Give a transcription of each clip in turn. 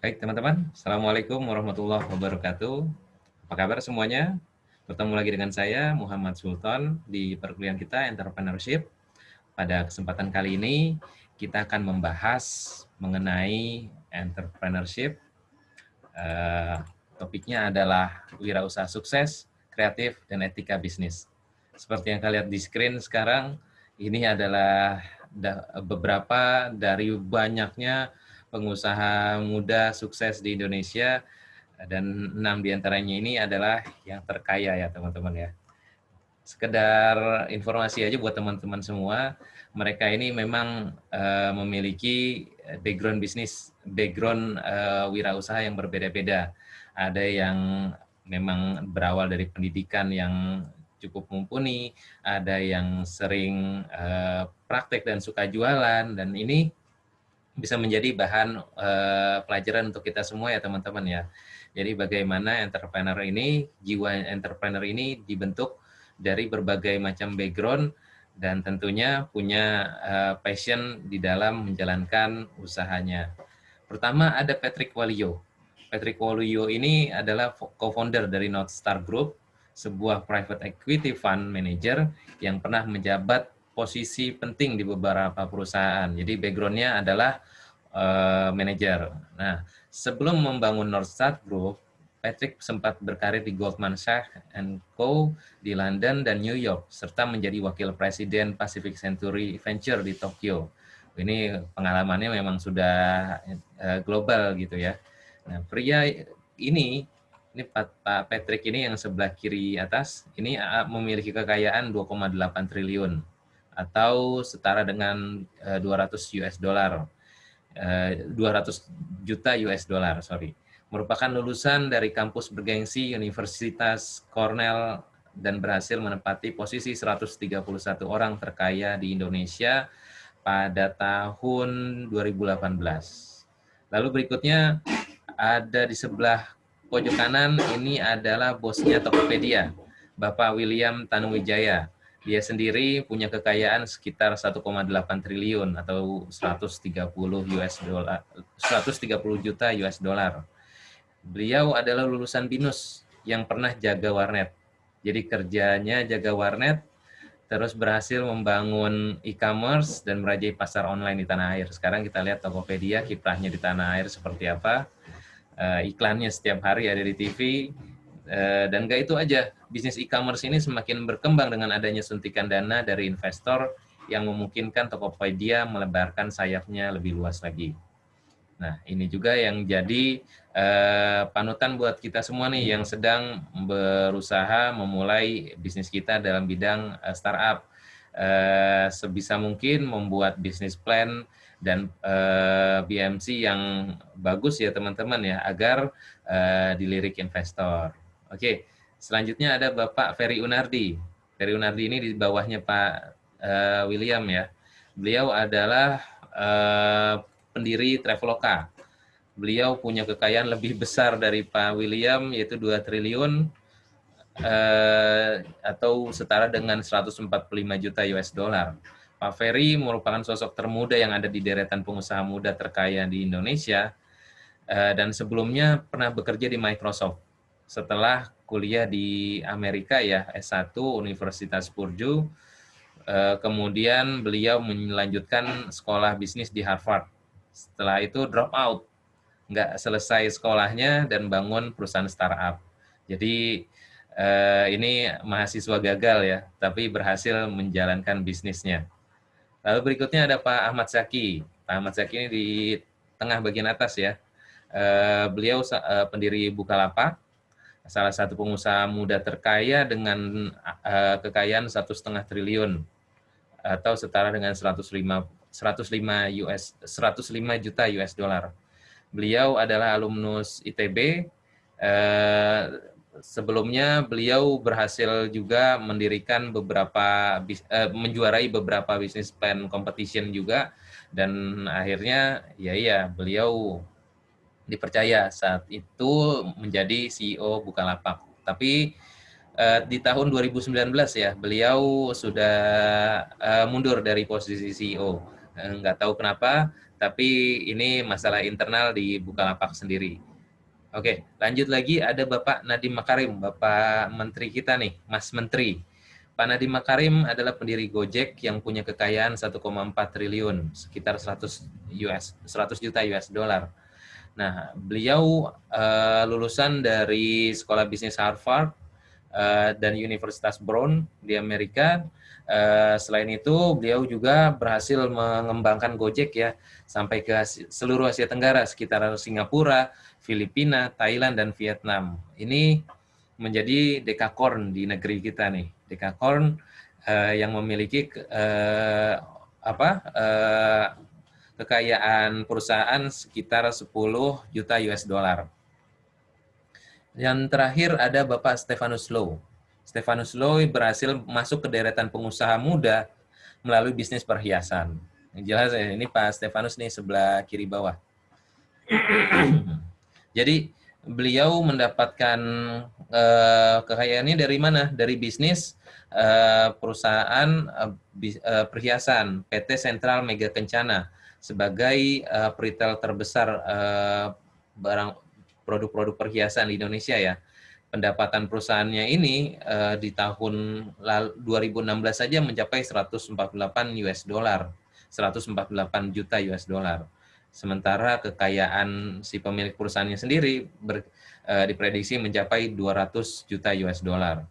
Baik teman-teman, Assalamualaikum warahmatullahi wabarakatuh. Apa kabar semuanya? Bertemu lagi dengan saya, Muhammad Sultan, di perkuliahan kita Entrepreneurship. Pada kesempatan kali ini, kita akan membahas mengenai entrepreneurship. Eh, Topiknya adalah wirausaha sukses, kreatif, dan etika bisnis. Seperti yang kalian lihat di screen sekarang, ini adalah beberapa dari banyaknya pengusaha muda sukses di Indonesia, dan 6 diantaranya ini adalah yang terkaya ya teman-teman ya. Sekedar informasi aja buat teman-teman semua, mereka ini memang memiliki background bisnis, background wirausaha yang berbeda-beda. Ada yang memang berawal dari pendidikan yang cukup mumpuni, ada yang sering praktek dan suka jualan, dan ini bisa menjadi bahan pelajaran untuk kita semua ya teman-teman ya. Jadi bagaimana entrepreneur ini, jiwa entrepreneur ini dibentuk dari berbagai macam background dan tentunya punya passion di dalam menjalankan usahanya. Pertama ada Patrick Waluyo. Patrick Waluyo ini adalah co-founder dari North Star Group, sebuah private equity fund manager yang pernah menjabat posisi penting di beberapa perusahaan. Jadi background-nya adalah manajer. Nah, sebelum membangun North Star Group, Patrick sempat berkarir di Goldman Sachs Co. di London dan New York, serta menjadi wakil presiden Pacific Century Venture di Tokyo. Ini pengalamannya memang sudah global gitu ya. Nah, pria ini Pak Patrick ini yang sebelah kiri atas, ini memiliki kekayaan 2,8 triliun atau setara dengan 200 US dollar. 200 juta US dollar, sorry. Merupakan lulusan dari kampus bergengsi Universitas Cornell dan berhasil menempati posisi 131 orang terkaya di Indonesia pada tahun 2018. Lalu berikutnya ada di sebelah pojok kanan, ini adalah bosnya Tokopedia, Bapak William Tanuwijaya. Dia sendiri punya kekayaan sekitar 1,8 triliun atau 130 juta US dollar. Beliau adalah lulusan BINUS yang pernah jaga warnet. Jadi kerjanya jaga warnet, terus berhasil membangun e-commerce dan merajai pasar online di tanah air. Sekarang kita lihat Tokopedia, kiprahnya di tanah air seperti apa. Iklannya setiap hari ada di TV. Dan nggak itu aja, bisnis e-commerce ini semakin berkembang dengan adanya suntikan dana dari investor yang memungkinkan Tokopedia melebarkan sayapnya lebih luas lagi. Nah, ini juga yang jadi panutan buat kita semua nih yang sedang berusaha memulai bisnis kita dalam bidang startup. Sebisa mungkin membuat bisnis plan dan BMC yang bagus ya teman-teman ya, agar dilirik investor. Oke, selanjutnya ada Bapak Ferry Unardi. Ferry Unardi ini di bawahnya Pak William ya. Beliau adalah pendiri Traveloka. Beliau punya kekayaan lebih besar dari Pak William, yaitu 2 triliun atau setara dengan 145 juta US dollar. Pak Ferry merupakan sosok termuda yang ada di deretan pengusaha muda terkaya di Indonesia, dan sebelumnya pernah bekerja di Microsoft. Setelah kuliah di Amerika ya, S1 Universitas Purdue, kemudian beliau melanjutkan sekolah bisnis di Harvard. Setelah itu drop out, nggak selesai sekolahnya dan bangun perusahaan startup. Jadi ini mahasiswa gagal ya, tapi berhasil menjalankan bisnisnya. Lalu berikutnya ada Pak Ahmad Zaki. Pak Ahmad Zaki ini di tengah bagian atas ya. Beliau pendiri Bukalapak, salah satu pengusaha muda terkaya dengan kekayaan 1,5 triliun atau setara dengan 105 juta US dollar. Beliau adalah alumnus ITB. Sebelumnya beliau berhasil juga mendirikan menjuarai beberapa bisnis plan competition juga, dan akhirnya ya beliau dipercaya saat itu menjadi CEO Bukalapak. Tapi di tahun 2019 ya, beliau sudah mundur dari posisi CEO. Nggak tahu kenapa, Tapi ini masalah internal di Bukalapak sendiri. Oke, lanjut lagi ada Bapak Nadiem Makarim, Bapak Menteri kita nih, Mas Menteri. Pak Nadiem Makarim adalah pendiri Gojek yang punya kekayaan 1,4 triliun, sekitar 100 juta US dollar. Nah, beliau lulusan dari Sekolah Bisnis Harvard dan Universitas Brown di Amerika. Selain itu, beliau juga berhasil mengembangkan Gojek ya sampai ke seluruh Asia Tenggara, sekitar Singapura, Filipina, Thailand, dan Vietnam. Ini menjadi dekakorn di negeri kita nih. Dekakorn yang memiliki kekayaan perusahaan sekitar 10 juta US dollar. Yang terakhir ada Bapak Stephanus Low. Stephanus Low berhasil masuk ke deretan pengusaha muda melalui bisnis perhiasan. Yang jelas ini Pak Stephanus nih sebelah kiri bawah. Jadi beliau mendapatkan kekayaannya dari mana? Dari bisnis perusahaan perhiasan PT Sentral Mega Kencana sebagai retail terbesar barang produk-produk perhiasan di Indonesia ya. Pendapatan perusahaannya ini di tahun 2016 saja mencapai 148 US dollar, 148 juta US dollar. Sementara kekayaan si pemilik perusahaannya sendiri diprediksi mencapai 200 juta US dollar.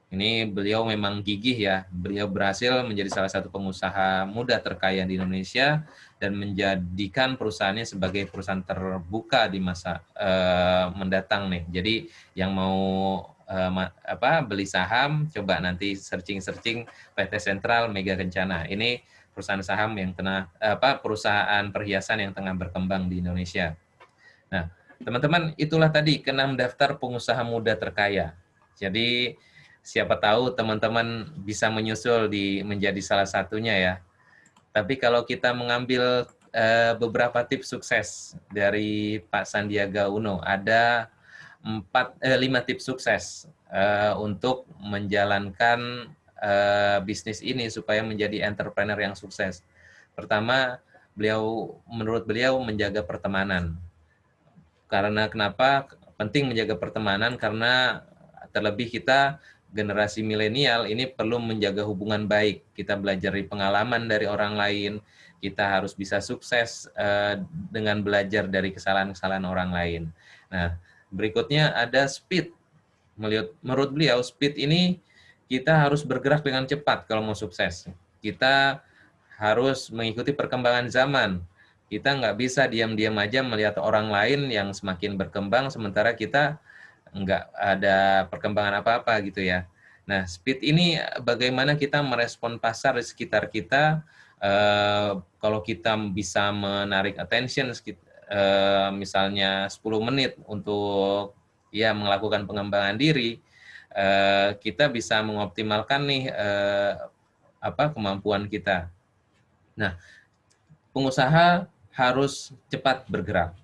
Ini beliau memang gigih ya, beliau berhasil menjadi salah satu pengusaha muda terkaya di Indonesia dan menjadikan perusahaannya sebagai perusahaan terbuka di masa mendatang nih. Jadi yang mau beli saham, coba nanti searching PT Sentral Mega Kencana. Ini perusahaan saham yang perusahaan perhiasan yang tengah berkembang di Indonesia. Nah, teman-teman, itulah tadi ke-6 daftar pengusaha muda terkaya. Jadi siapa tahu teman-teman bisa menyusul menjadi salah satunya ya. Tapi kalau kita mengambil beberapa tips sukses dari Pak Sandiaga Uno, ada 5 tips sukses untuk menjalankan bisnis ini supaya menjadi entrepreneur yang sukses. Pertama, menurut beliau menjaga pertemanan. Karena kenapa penting menjaga pertemanan? Karena terlebih kita generasi milenial ini perlu menjaga hubungan baik. Kita belajar dari pengalaman dari orang lain. Kita harus bisa sukses dengan belajar dari kesalahan-kesalahan orang lain. Nah, berikutnya ada speed. Menurut beliau, speed ini kita harus bergerak dengan cepat kalau mau sukses. Kita harus mengikuti perkembangan zaman. Kita nggak bisa diam-diam aja melihat orang lain yang semakin berkembang, sementara kita nggak ada perkembangan apa-apa gitu ya. Nah, speed ini bagaimana kita merespon pasar di sekitar kita, kalau kita bisa menarik attention, misalnya 10 menit untuk ya melakukan pengembangan diri, kita bisa mengoptimalkan nih kemampuan kita. Nah, pengusaha harus cepat bergerak.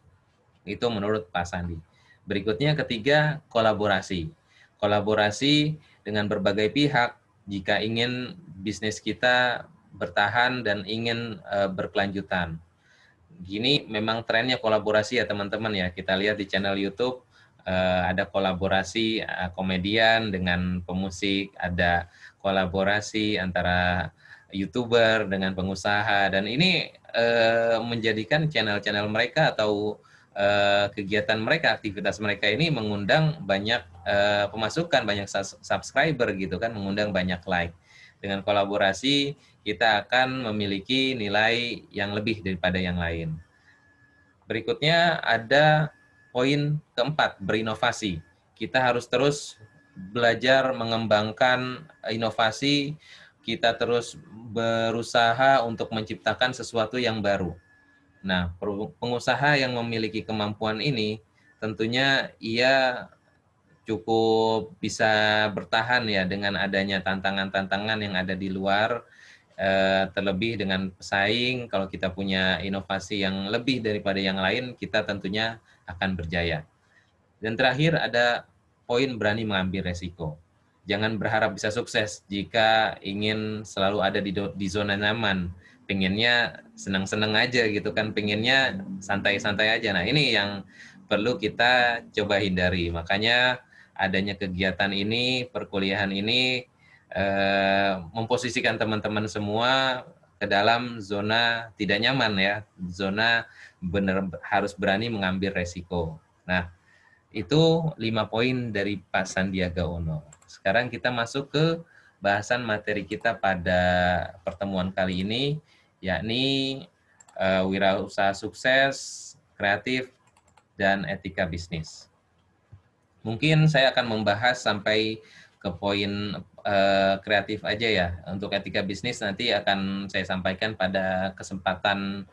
Itu menurut Pak Sandi. Berikutnya ketiga, kolaborasi. Kolaborasi dengan berbagai pihak jika ingin bisnis kita bertahan dan ingin berkelanjutan. Gini memang trennya kolaborasi ya teman-teman ya. Kita lihat di channel YouTube ada kolaborasi komedian dengan pemusik, ada kolaborasi antara YouTuber dengan pengusaha, dan ini menjadikan channel-channel mereka atau kegiatan mereka, aktivitas mereka ini mengundang banyak pemasukan, banyak subscriber gitu kan, mengundang banyak like. Dengan kolaborasi kita akan memiliki nilai yang lebih daripada yang lain. Berikutnya ada poin keempat, berinovasi. Kita harus terus belajar mengembangkan inovasi, kita terus berusaha untuk menciptakan sesuatu yang baru. Nah, pengusaha yang memiliki kemampuan ini tentunya ia cukup bisa bertahan ya dengan adanya tantangan-tantangan yang ada di luar, terlebih dengan pesaing. Kalau kita punya inovasi yang lebih daripada yang lain, kita tentunya akan berjaya. Dan terakhir ada poin berani mengambil resiko. Jangan berharap bisa sukses jika ingin selalu ada di zona nyaman. pengennya senang-senang aja gitu kan, pengennya santai-santai aja. Nah, ini yang perlu kita coba hindari. Makanya adanya kegiatan ini, perkuliahan ini memposisikan teman-teman semua ke dalam zona tidak nyaman ya, zona benar harus berani mengambil resiko. Nah, itu 5 poin dari Pak Sandiaga Uno. Sekarang kita masuk ke bahasan materi kita pada pertemuan kali ini, yakni wirausaha sukses, kreatif, dan etika bisnis. Mungkin saya akan membahas sampai ke poin kreatif aja ya. Untuk etika bisnis nanti akan saya sampaikan pada kesempatan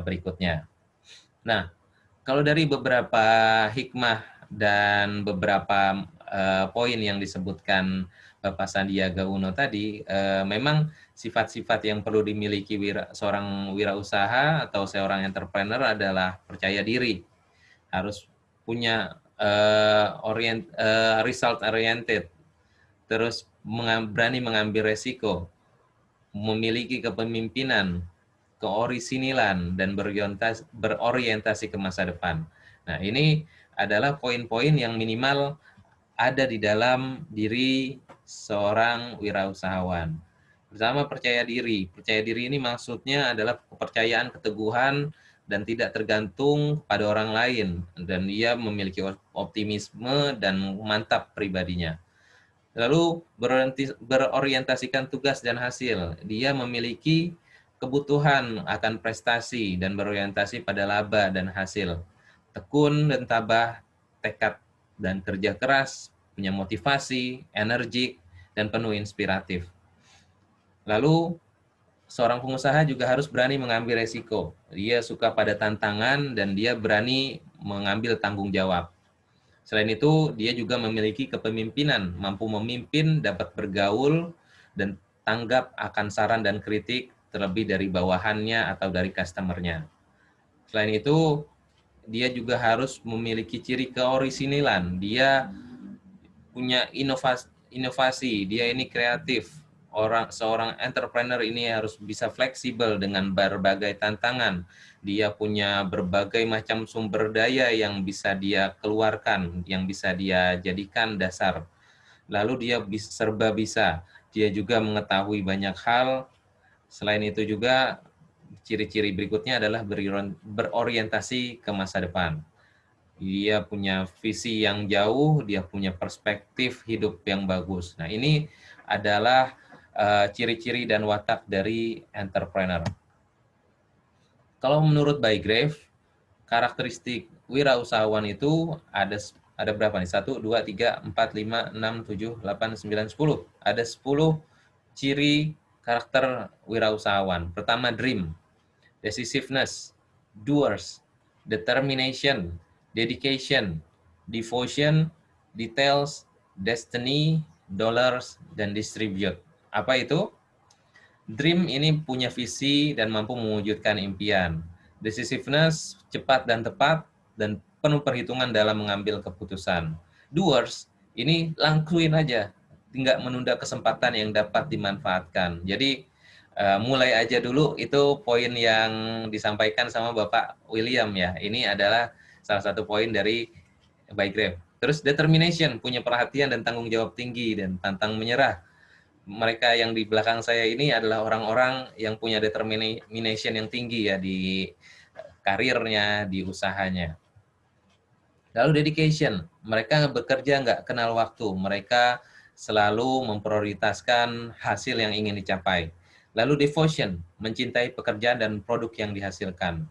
berikutnya. Nah, kalau dari beberapa hikmah dan beberapa poin yang disebutkan Bapak Sandiaga Uno tadi, memang sifat-sifat yang perlu dimiliki seorang wirausaha atau seorang entrepreneur adalah percaya diri, harus punya result oriented, terus berani mengambil resiko, memiliki kepemimpinan, keorisinilan, dan berorientasi ke masa depan. Nah, ini adalah poin-poin yang minimal ada di dalam diri seorang wirausahawan. Pertama, percaya diri. Percaya diri ini maksudnya adalah kepercayaan, keteguhan, dan tidak tergantung pada orang lain. Dan ia memiliki optimisme dan mantap pribadinya. Lalu berorientasikan tugas dan hasil. Dia memiliki kebutuhan akan prestasi dan berorientasi pada laba dan hasil. Tekun dan tabah, tekad dan kerja keras, punya motivasi, energik, dan penuh inspiratif. Lalu seorang pengusaha juga harus berani mengambil resiko. Dia suka pada tantangan dan dia berani mengambil tanggung jawab. Selain itu, dia juga memiliki kepemimpinan, mampu memimpin, dapat bergaul, dan tanggap akan saran dan kritik terlebih dari bawahannya atau dari customer-nya. Selain itu, dia juga harus memiliki ciri keorisinilan. Dia punya inovasi, dia ini kreatif. Seorang entrepreneur ini harus bisa fleksibel dengan berbagai tantangan. Dia punya berbagai macam sumber daya yang bisa dia keluarkan, yang bisa dia jadikan dasar. Lalu dia serba bisa. Dia juga mengetahui banyak hal. Selain itu juga ciri-ciri berikutnya adalah berorientasi ke masa depan. Dia punya visi yang jauh, dia punya perspektif hidup yang bagus. Nah, ini adalah ciri-ciri dan watak dari entrepreneur. Kalau menurut Bygrave, karakteristik wirausahawan itu ada berapa nih? 1, 2, 3, 4, 5, 6, 7, 8, 9, 10. Ada 10 ciri karakter wirausahawan. Pertama, dream, decisiveness, doers, determination, dedication, devotion, details, destiny, dollars, dan distribute. Apa itu? Dream ini punya visi dan mampu mewujudkan impian. Decisiveness, cepat dan tepat, dan penuh perhitungan dalam mengambil keputusan. Doers, ini lakuin aja, tidak menunda kesempatan yang dapat dimanfaatkan. Jadi, mulai aja dulu, itu poin yang disampaikan sama Bapak William ya. Ini adalah salah satu poin dari Bygrave. Terus determination, punya perhatian dan tanggung jawab tinggi dan pantang menyerah. Mereka yang di belakang saya ini adalah orang-orang yang punya determination yang tinggi ya di karirnya, di usahanya. Lalu dedication, mereka bekerja nggak kenal waktu, mereka selalu memprioritaskan hasil yang ingin dicapai. Lalu devotion, mencintai pekerjaan dan produk yang dihasilkan.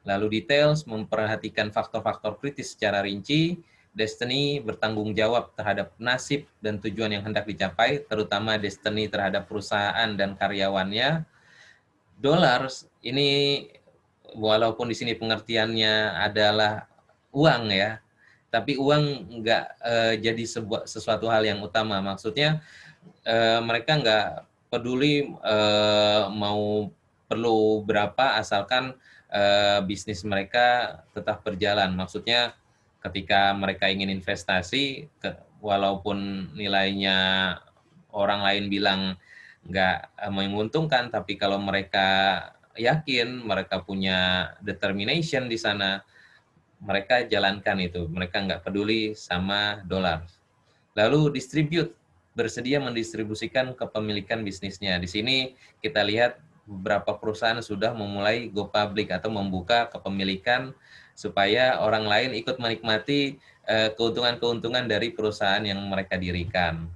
Lalu details, memperhatikan faktor-faktor kritis secara rinci. Destiny, bertanggung jawab terhadap nasib dan tujuan yang hendak dicapai, terutama destiny terhadap perusahaan dan karyawannya. Dollars, ini walaupun di sini pengertiannya adalah uang ya, tapi uang nggak jadi sesuatu hal yang utama. Maksudnya mereka nggak peduli mau perlu berapa, asalkan bisnis mereka tetap berjalan. Maksudnya ketika mereka ingin investasi, walaupun nilainya orang lain bilang nggak menguntungkan, tapi kalau mereka yakin, mereka punya determination di sana, mereka jalankan itu, mereka nggak peduli sama dolar. Lalu distribute, bersedia mendistribusikan kepemilikan bisnisnya. Di sini kita lihat beberapa perusahaan sudah memulai go public atau membuka kepemilikan supaya orang lain ikut menikmati keuntungan-keuntungan dari perusahaan yang mereka dirikan.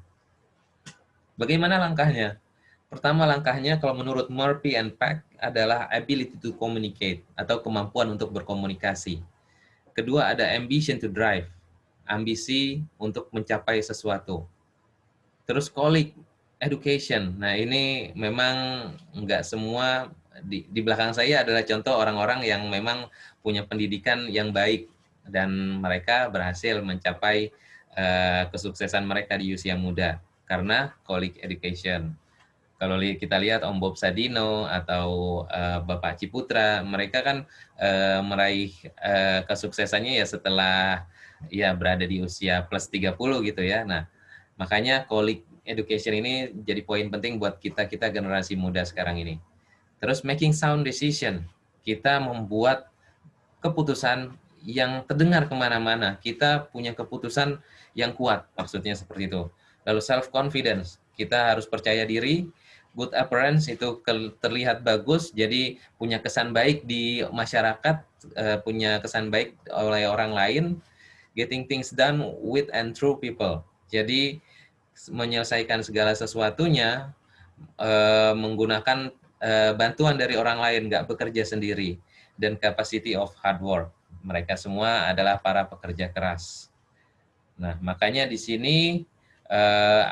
Bagaimana langkahnya? Pertama langkahnya kalau menurut Murphy and Pack adalah ability to communicate atau kemampuan untuk berkomunikasi. Kedua ada ambition to drive, ambisi untuk mencapai sesuatu. Terus colleague education. Nah ini memang nggak semua di belakang saya adalah contoh orang-orang yang memang punya pendidikan yang baik dan mereka berhasil mencapai kesuksesan mereka di usia muda karena colleague education. Kalau kita lihat Om Bob Sadino atau Bapak Ciputra, mereka kan meraih kesuksesannya ya setelah ya berada di usia plus 30 gitu ya. Nah, makanya colleague education ini jadi poin penting buat kita generasi muda sekarang ini. Terus making sound decision, kita membuat keputusan yang terdengar kemana-mana. Kita punya keputusan yang kuat, maksudnya seperti itu. Lalu self confidence, kita harus percaya diri. Good appearance itu terlihat bagus, jadi punya kesan baik di masyarakat, punya kesan baik oleh orang lain. Getting things done with and through people. Jadi menyelesaikan segala sesuatunya menggunakan bantuan dari orang lain, nggak bekerja sendiri. Dan capacity of hard work. Mereka semua adalah para pekerja keras. Nah, makanya di sini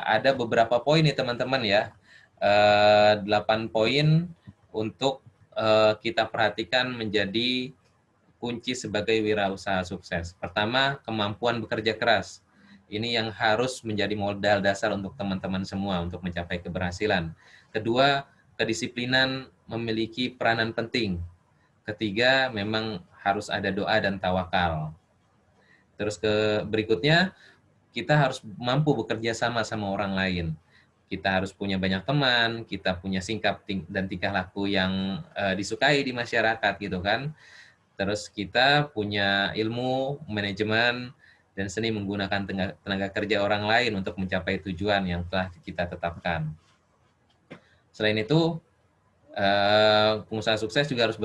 ada beberapa poin nih teman-teman ya. 8 poin untuk kita perhatikan menjadi kunci sebagai wirausaha sukses. Pertama, kemampuan bekerja keras. Ini yang harus menjadi modal dasar untuk teman-teman semua untuk mencapai keberhasilan. Kedua, kedisiplinan memiliki peranan penting. Ketiga, memang harus ada doa dan tawakal. Terus berikutnya, kita harus mampu bekerja sama sama orang lain. Kita harus punya banyak teman, kita punya sikap dan tingkah laku yang disukai di masyarakat gitu kan. Terus kita punya ilmu manajemen dan seni menggunakan tenaga kerja orang lain untuk mencapai tujuan yang telah kita tetapkan. Selain itu, pengusaha sukses juga harus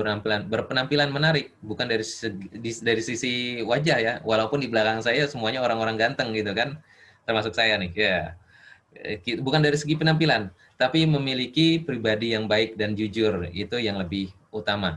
berpenampilan menarik, bukan dari sisi wajah ya, walaupun di belakang saya semuanya orang-orang ganteng gitu kan, termasuk saya nih ya. Bukan dari segi penampilan, tapi memiliki pribadi yang baik dan jujur, itu yang lebih utama.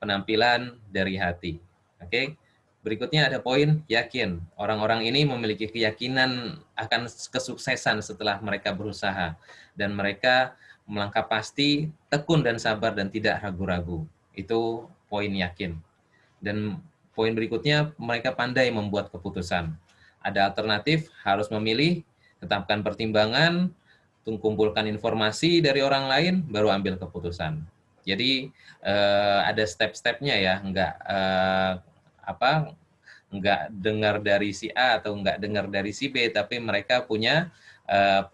Penampilan dari hati. Oke. Berikutnya ada poin yakin. Orang-orang ini memiliki keyakinan akan kesuksesan setelah mereka berusaha dan mereka melangkah pasti, tekun dan sabar dan tidak ragu-ragu. Itu poin yakin. Dan poin berikutnya mereka pandai membuat keputusan. Ada alternatif, harus memilih, tetapkan pertimbangan, kumpulkan informasi dari orang lain, baru ambil keputusan. Jadi ada step-stepnya ya, nggak dengar dari si A atau nggak dengar dari si B, tapi mereka punya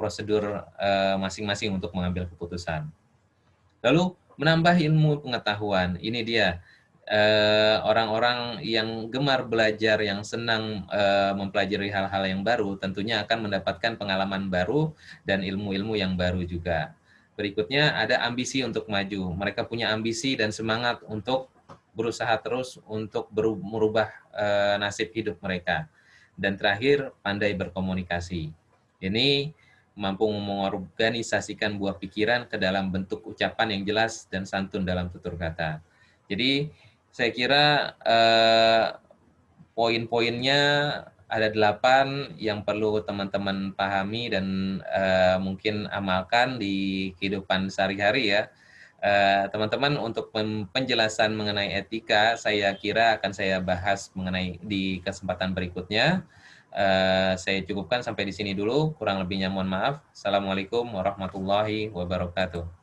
prosedur masing-masing untuk mengambil keputusan. Lalu menambah ilmu pengetahuan, ini dia orang-orang yang gemar belajar, yang senang mempelajari hal-hal yang baru, tentunya akan mendapatkan pengalaman baru dan ilmu-ilmu yang baru juga. Berikutnya ada ambisi untuk maju. Mereka punya ambisi dan semangat untuk berusaha terus untuk merubah nasib hidup mereka. Dan terakhir, pandai berkomunikasi. Ini mampu mengorganisasikan buah pikiran ke dalam bentuk ucapan yang jelas dan santun dalam tutur kata. Jadi saya kira poin-poinnya ada 8 yang perlu teman-teman pahami dan mungkin amalkan di kehidupan sehari-hari ya. Teman-teman, untuk penjelasan mengenai etika, saya kira akan saya bahas mengenai di kesempatan berikutnya. Saya cukupkan sampai di sini dulu, kurang lebihnya mohon maaf. Assalamualaikum warahmatullahi wabarakatuh.